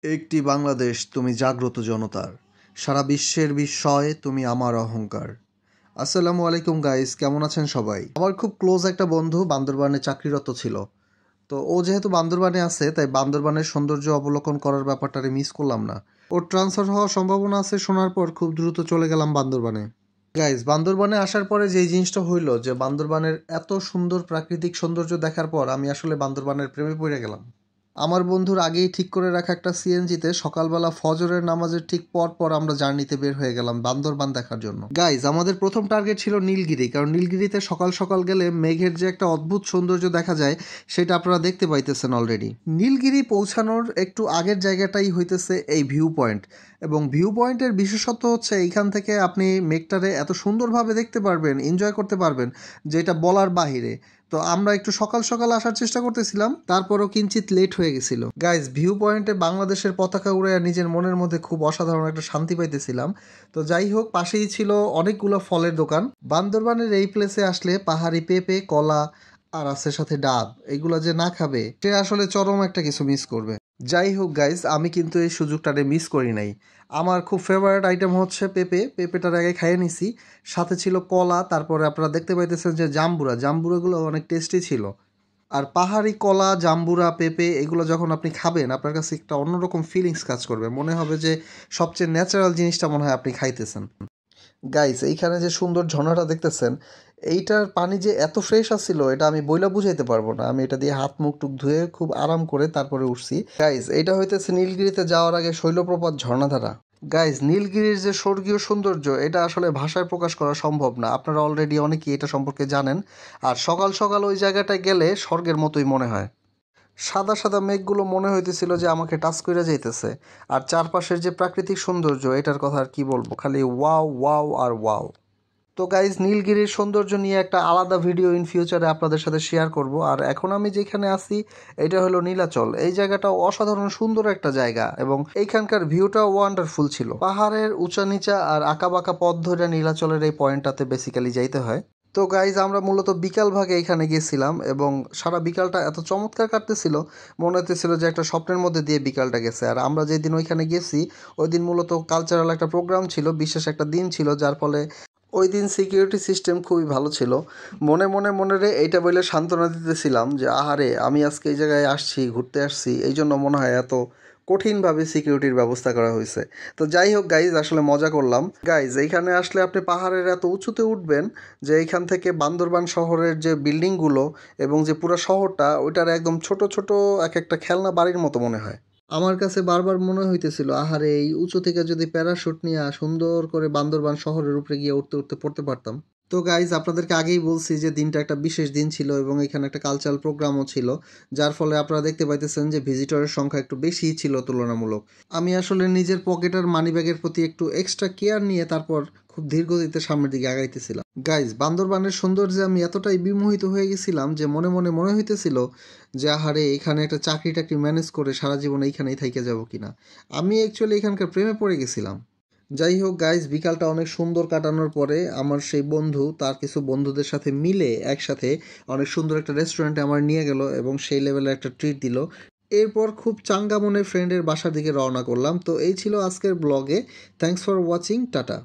একটি বাংলাদেশ তুমি জাগ্রত জনতার, সারা বিশ্বের বিস্ময় তুমি আমার অহংকার। আসসালামু আলাইকুম গাইস, কেমন আছেন সবাই? আমার খুব ক্লোজ একটা বন্ধু বান্দরবানে চাকরিরত ছিল। তো ও যেহেতু বান্দরবানে আছে, তাই বান্দরবানের সৌন্দর্য অবলোকন করার ব্যাপারটারে মিস করলাম না। ওর ট্রান্সফার হওয়ার সম্ভাবনা আছে শোনার পর খুব দ্রুত চলে গেলাম বান্দরবানে। গাইস, বান্দরবানে আসার পরে যেই জিনিসটা হইলো যে বান্দরবানের এত সুন্দর প্রাকৃতিক সৌন্দর্য দেখার পর আমি আসলে বান্দরবানের প্রেমে পড়ে গেলাম। আমার বন্ধুর আগেই ঠিক করে রাখা একটা সিএনজিতে সকালবেলা ফজরের নামাজের ঠিক পর পর আমরা জার্নিতে বের হয়ে গেলাম বান্দরবান দেখার জন্য। গাইজ, আমাদের প্রথম টার্গেট ছিল নীলগিরি, কারণ নীলগিরিতে সকাল সকাল গেলে মেঘের যে একটা অদ্ভুত সৌন্দর্য দেখা যায় সেটা আপনারা দেখতে পাইতেছেন অলরেডি। নীলগিরি পৌঁছানোর একটু আগের জায়গাটাই হইতেছে এই ভিউ পয়েন্ট, এবং ভিউ পয়েন্টের বিশেষত্ব হচ্ছে এইখান থেকে আপনি মেঘটারে এত সুন্দরভাবে দেখতে পারবেন, এনজয় করতে পারবেন, যেটা বলার বাহিরে। তো আমরা একটু সকাল সকাল আসার চেষ্টা করতেছিলাম, তারপরও কিঞ্চিত লেট হয়ে গেছিল। গাইজ, ভিউ পয়েন্টে বাংলাদেশের পতাকা উড়ে নিজের মনের মধ্যে খুব অসাধারণ একটা শান্তি পাইতেছিলাম। তো যাই হোক, পাশেই ছিল অনেকগুলো ফলের দোকান। বান্দরবানের এই প্লেসে আসলে পাহাড়ি পেঁপে, কলা আর আছে সাথে ডাব, এগুলো যে না খাবে সে আসলে চরম একটা কিছু মিস করবে। যাই হোক গাইজ, আমি কিন্তু এই সুযোগটারে মিস করি নাই। আমার খুব ফেভারিট আইটেম হচ্ছে পেঁপে, পেঁপেটার আগে খাইয়ে নিছি। সাথে ছিল কলা, তারপরে আপনারা দেখতে পাইতেছেন যে জাম্বুরাগুলো অনেক টেস্টি ছিল। আর পাহাড়ি কলা, জাম্বুরা, পেঁপে এগুলো যখন আপনি খাবেন আপনার কাছে একটা অন্যরকম ফিলিংস কাজ করবে, মনে হবে যে সবচেয়ে ন্যাচারাল জিনিসটা মনে হয় আপনি খাইতেছেন। গাইস, এইখানে যে সুন্দর ঝর্ণাটা দেখতেছেন, এইটার পানি যে এত ফ্রেশ আসছিল এটা আমি বইলা বুঝাইতে পারবো না। আমি এটা দিয়ে হাত মুখ টুক ধুয়ে খুব আরাম করে তারপরে উঠছি। গাইস, এইটা হইতেছে নীলগিরিতে যাওয়ার আগে শৈলপ্রপাত ঝর্ণাধারা। গাইজ, নীলগিরির যে স্বর্গীয় সৌন্দর্য এটা আসলে ভাষায় প্রকাশ করা সম্ভব না। আপনারা অলরেডি অনেকেই এটা সম্পর্কে জানেন। আর সকাল সকাল ওই জায়গাটায় গেলে স্বর্গের মতোই মনে হয়। সাদা সাদা মেঘগুলো মনে হইতেছিল যে আমাকে টাচ করে যাইতেছে। আর চারপাশের যে প্রাকৃতিক সৌন্দর্য এটার কথা আর কি বলবো, খালি ওয়াও ওয়াও আর ওয়াও। তো গাইজ, নীলগিরির সৌন্দর্য নিয়ে একটা আলাদা ভিডিও ইন ফিউচারে আপনাদের সাথে শেয়ার করব। আর এখন আমি যেখানে আছি এটা হলো নীলাচল। এই জায়গাটাও অসাধারণ সুন্দর একটা জায়গা, এবং এইখানকার ভিউটাও ওয়ান্ডারফুল ছিল। পাহাড়ের উঁচা নিচা আর আঁকাবাঁকা পথ ধরে নীলাচলের এই পয়েন্টটাতে বেসিক্যালি যাইতে হয়। তো গাইজ, আমরা মূলত বিকাল ভাগে এখানে গেছিলাম, এবং সারা বিকালটা এত চমৎকার কাটতেছিল, মনে হতেছিল যে একটা স্বপ্নের মধ্যে দিয়ে বিকালটা গেছে। আর আমরা যেদিন ওইখানে গেছি ওই দিন মূলত কালচারাল একটা প্রোগ্রাম ছিল, বিশেষ একটা দিন ছিল, যার ফলে ওই দিন সিকিউরিটি সিস্টেম খুবই ভালো ছিল। মনে মনে মনে রে এইটা বলে সান্ত্বনা দিতেছিলাম যে আহারে, আমি আজকে এই জায়গায় আসছি, ঘুরতে আসছি, এই জন্য মনে হয় এত কঠিনভাবে সিকিউরিটির ব্যবস্থা করা হয়েছে। তো যাই হোক গাইজ, আসলে মজা করলাম। গাইজ, এইখানে আসলে আপনি পাহাড়ের এত উঁচুতে উঠবেন যে এইখান থেকে বান্দরবান শহরের যে বিল্ডিংগুলো এবং যে পুরো শহরটা ওইটার একদম ছোট ছোট এক একটা খেলনা বাড়ির মতো মনে হয়। আমার কাছে বারবার মনে হইতেছিল আহারে, এই উঁচু থেকে যদি প্যারাশুট নিয়ে সুন্দর করে বান্দরবান শহরের উপরে গিয়ে উঠতে উঠতে পড়তে পারতাম। তো গাইজ, আপনাদেরকে আগেই বলছি যে দিনটা একটা বিশেষ দিন ছিল, এবং এখানে একটা কালচারাল প্রোগ্রামও ছিল, যার ফলে আপনারা দেখতে পাইতেছেন যে ভিজিটরের সংখ্যা একটু বেশিই ছিল তুলনামূলক। আমি আসলে নিজের পকেট আর মানি ব্যাগের প্রতি একটু এক্সট্রা কেয়ার নিয়ে তারপর খুব ধীর গতিতে সামনের দিকে আগাইতেছিলাম। গাইজ, বান্দরবানের সৌন্দর্যে আমি এতটাই বিমোহিত হয়ে গেছিলাম যে মনে মনে মনে হইতেছিল যে আহারে, এখানে একটা চাকরি টাকরি ম্যানেজ করে সারা জীবন এইখানেই থাইকে যাব কিনা। আমি অ্যাকচুয়ালি এখানকার প্রেমে পড়ে গেছিলাম। যাই হোক গাইজ, বিকালটা অনেক সুন্দর কাটানোর পরে আমার সেই বন্ধু তার কিছু বন্ধুদের সাথে মিলে একসাথে অনেক সুন্দর একটা রেস্টুরেন্টে আমার নিয়ে গেল, এবং সেই লেভেলের একটা ট্রিট দিল। এরপর খুব চাঙ্গা মনে ফ্রেন্ডের বাসার দিকে রওনা করলাম। তো এই ছিল আজকের ব্লগে। Thanks for watching, tata.